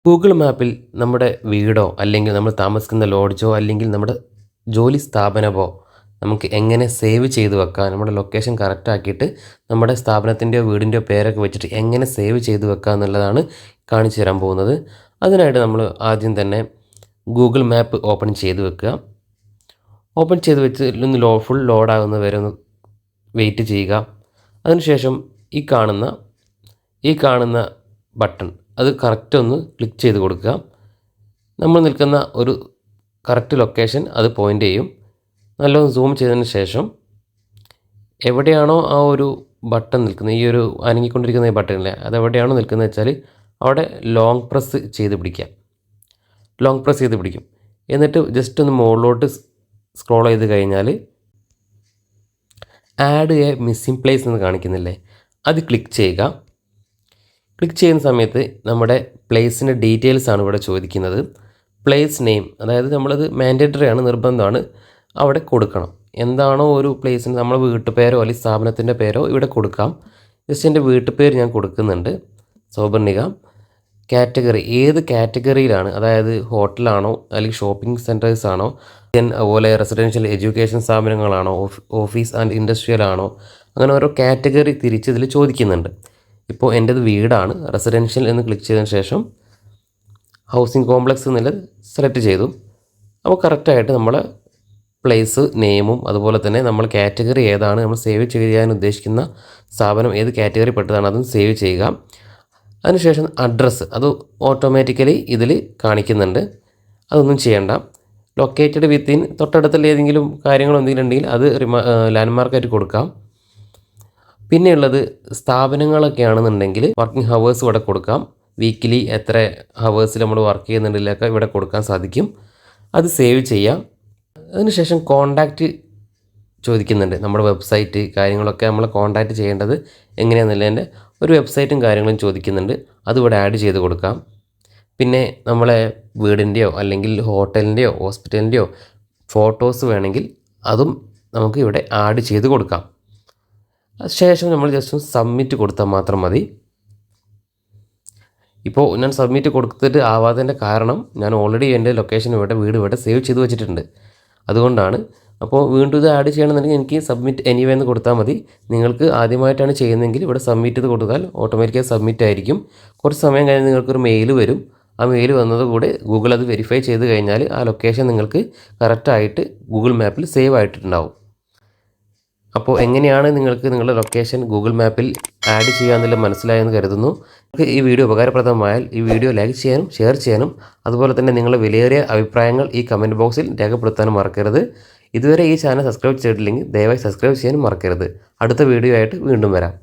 Google മാപ്പിൽ നമ്മുടെ വീടോ അല്ലെങ്കിൽ നമ്മൾ താമസിക്കുന്ന ലോഡ്ജോ അല്ലെങ്കിൽ നമ്മുടെ ജോലി സ്ഥാപനമോ നമുക്ക് എങ്ങനെ സേവ് ചെയ്ത് വെക്കാം, നമ്മുടെ ലൊക്കേഷൻ കറക്റ്റ് ആക്കിയിട്ട് നമ്മുടെ സ്ഥാപനത്തിൻ്റെയോ വീടിൻ്റെയോ പേരൊക്കെ വെച്ചിട്ട് എങ്ങനെ സേവ് ചെയ്ത് വെക്കുക എന്നുള്ളതാണ് കാണിച്ചു തരാൻ പോകുന്നത്. അതിനായിട്ട് നമ്മൾ ആദ്യം തന്നെ ഗൂഗിൾ മാപ്പ് ഓപ്പൺ ചെയ്ത് വെക്കുക. ഓപ്പൺ ചെയ്ത് വെച്ച് ഒന്ന് ഫുൾ ലോഡാകുന്ന വരെ ഒന്ന് വെയിറ്റ് ചെയ്യുക. അതിനുശേഷം ഈ കാണുന്ന ബട്ടൺ അത് കറക്റ്റ് ഒന്ന് ക്ലിക്ക് ചെയ്ത് കൊടുക്കുക. നമ്മൾ നിൽക്കുന്ന ഒരു കറക്റ്റ് ലൊക്കേഷൻ അത് പോയിൻ്റ് ചെയ്യും. നല്ലോണം സൂം ചെയ്തതിന് ശേഷം എവിടെയാണോ ആ ഒരു ബട്ടൺ നിൽക്കുന്നത്, ഈ ഒരു അനങ്ങിക്കൊണ്ടിരിക്കുന്ന ഈ ബട്ടണില്ലേ, അതെവിടെയാണോ നിൽക്കുന്നത് വെച്ചാൽ അവിടെ ലോങ് പ്രസ് ചെയ്ത് പിടിക്കും. എന്നിട്ട് ജസ്റ്റ് ഒന്ന് മുകളിലോട്ട് സ്ക്രോൾ ചെയ്ത് കഴിഞ്ഞാൽ ആഡ് എ മിസ്സിംഗ് പ്ലേസ് എന്ന് കാണിക്കുന്നില്ലേ, അത് ക്ലിക്ക് ചെയ്യുക. ക്ലിക്ക് ചെയ്യുന്ന സമയത്ത് നമ്മുടെ പ്ലേസിൻ്റെ ഡീറ്റെയിൽസ് ആണ് ഇവിടെ ചോദിക്കുന്നത്. പ്ലേസ് നെയിം, അതായത് നമ്മളത് മാൻഡേറ്ററി ആണ്, നിർബന്ധമാണ്, അവിടെ കൊടുക്കണം. എന്താണോ ഒരു പ്ലേസിന് നമ്മൾ വീട്ടുപേരോ അല്ലെങ്കിൽ സ്ഥാപനത്തിൻ്റെ പേരോ ഇവിടെ കൊടുക്കാം. ജസ്റ്റ് എൻ്റെ വീട്ടുപേര് ഞാൻ കൊടുക്കുന്നുണ്ട്, സൗപർണിക. കാറ്റഗറി, ഏത് കാറ്റഗറിയിലാണ്, അതായത് ഹോട്ടലാണോ അല്ലെങ്കിൽ ഷോപ്പിംഗ് സെൻറ്റേഴ്സ് ആണോ, അതുപോലെ റെസിഡൻഷ്യൽ എഡ്യൂക്കേഷൻ സ്ഥാപനങ്ങളാണോ, ഓഫീസ് ആൻഡ് ഇൻഡസ്ട്രിയൽ ആണോ, അങ്ങനെ ഓരോ കാറ്റഗറി തിരിച്ച് ഇതിൽ ചോദിക്കുന്നുണ്ട്. ഇപ്പോൾ എൻ്റേത് വീടാണ്, റെസിഡൻഷ്യൽ എന്ന് ക്ലിക്ക് ചെയ്തതിന് ശേഷം ഹൗസിംഗ് കോംപ്ലക്സ് എന്നുള്ളത് സെലക്ട് ചെയ്തു. അപ്പോൾ കറക്റ്റായിട്ട് നമ്മൾ പ്ലേസ് നെയിമും അതുപോലെ തന്നെ നമ്മൾ കാറ്റഗറി ഏതാണ്, നമ്മൾ സേവ് ചെയ്യാൻ ഉദ്ദേശിക്കുന്ന സ്ഥാപനം ഏത് കാറ്റഗറി പെട്ടതാണ് അതും സേവ് ചെയ്യുക. അതിനുശേഷം അഡ്രസ്സ് അത് ഓട്ടോമാറ്റിക്കലി ഇതിൽ കാണിക്കുന്നുണ്ട്, അതൊന്നും ചെയ്യണ്ട. ലൊക്കേറ്റഡ് വിത്തിൻ, തൊട്ടടുത്തുള്ള ഏതെങ്കിലും കാര്യങ്ങളോ എന്തെങ്കിലും ഉണ്ടെങ്കിൽ അത് ലാൻഡ്മാർക്കായിട്ട് കൊടുക്കാം. പിന്നെയുള്ളത് സ്ഥാപനങ്ങളൊക്കെ ആണെന്നുണ്ടെങ്കിൽ വർക്കിംഗ് ഹവേഴ്സ് ഇവിടെ കൊടുക്കാം. വീക്കിലി എത്ര ഹവേഴ്സിൽ നമ്മൾ വർക്ക് ചെയ്യുന്നുണ്ടെങ്കിലൊക്കെ ഇവിടെ കൊടുക്കാൻ സാധിക്കും. അത് സേവ് ചെയ്യാം. അതിനുശേഷം കോൺടാക്റ്റ് ചോദിക്കുന്നുണ്ട്. നമ്മുടെ വെബ്സൈറ്റ് കാര്യങ്ങളൊക്കെ നമ്മൾ കോൺടാക്റ്റ് ചെയ്യേണ്ടത് എങ്ങനെയാണെന്നുള്ളതിൻ്റെ ഒരു വെബ്സൈറ്റും കാര്യങ്ങളും ചോദിക്കുന്നുണ്ട്, അതിവിടെ ആഡ് ചെയ്ത് കൊടുക്കാം. പിന്നെ നമ്മളെ വീടിൻ്റെയോ അല്ലെങ്കിൽ ഹോട്ടലിൻ്റെയോ ഹോസ്പിറ്റലിൻ്റെയോ ഫോട്ടോസ് വേണമെങ്കിൽ അതും നമുക്ക് ഇവിടെ ആഡ് ചെയ്ത് കൊടുക്കാം. ശേഷം നമ്മൾ ജസ്റ്റ് സബ്മിറ്റ് കൊടുത്താൽ മാത്രം മതി. ഇപ്പോൾ ഞാൻ സബ്മിറ്റ് കൊടുത്തിട്ട് ആവാത്തതിൻ്റെ കാരണം ഞാൻ ഓൾറെഡി എൻ്റെ ലൊക്കേഷൻ വീട് ഇവിടെ സേവ് ചെയ്ത് വെച്ചിട്ടുണ്ട്, അതുകൊണ്ടാണ്. അപ്പോൾ വീണ്ടും ഇത് ആഡ് ചെയ്യണമെന്നുണ്ടെങ്കിൽ എനിക്ക് സബ്മിറ്റ് എനിവേ എന്ന് കൊടുത്താൽ മതി. നിങ്ങൾക്ക് ആദ്യമായിട്ടാണ് ചെയ്യുന്നതെങ്കിൽ ഇവിടെ സബ്മിറ്റ് ചെയ്ത് കൊടുത്താൽ ഓട്ടോമാറ്റിക്കായി സബ്മിറ്റ് ആയിരിക്കും. കുറച്ച് സമയം കഴിഞ്ഞ് നിങ്ങൾക്കൊരു മെയിൽ വരും. ആ മെയിൽ വന്നതുകൂടെ ഗൂഗിൾ അത് വെരിഫൈ ചെയ്ത് കഴിഞ്ഞാൽ ആ ലൊക്കേഷൻ നിങ്ങൾക്ക് കറക്റ്റായിട്ട് ഗൂഗിൾ മാപ്പിൽ സേവ് ആയിട്ടുണ്ടാവും. അപ്പോൾ എങ്ങനെയാണ് നിങ്ങൾക്ക് നിങ്ങളുടെ ലൊക്കേഷൻ ഗൂഗിൾ മാപ്പിൽ ആഡ് ചെയ്യാമെന്നുള്ളത് മനസ്സിലായെന്ന് കരുതുന്നു. നിങ്ങൾക്ക് ഈ വീഡിയോ ഉപകാരപ്രദമായാൽ ഈ വീഡിയോ ലൈക്ക് ചെയ്യാനും ഷെയർ ചെയ്യാനും അതുപോലെ തന്നെ നിങ്ങളുടെ വിലയേറിയ അഭിപ്രായങ്ങൾ ഈ കമൻറ്റ് ബോക്സിൽ രേഖപ്പെടുത്താനും മറക്കരുത്. ഇതുവരെ ഈ ചാനൽ സബ്സ്ക്രൈബ് ചെയ്തിട്ടില്ലെങ്കിൽ ദയവായി സബ്സ്ക്രൈബ് ചെയ്യാനും മറക്കരുത്. അടുത്ത വീഡിയോ ആയിട്ട് വീണ്ടും വരാം.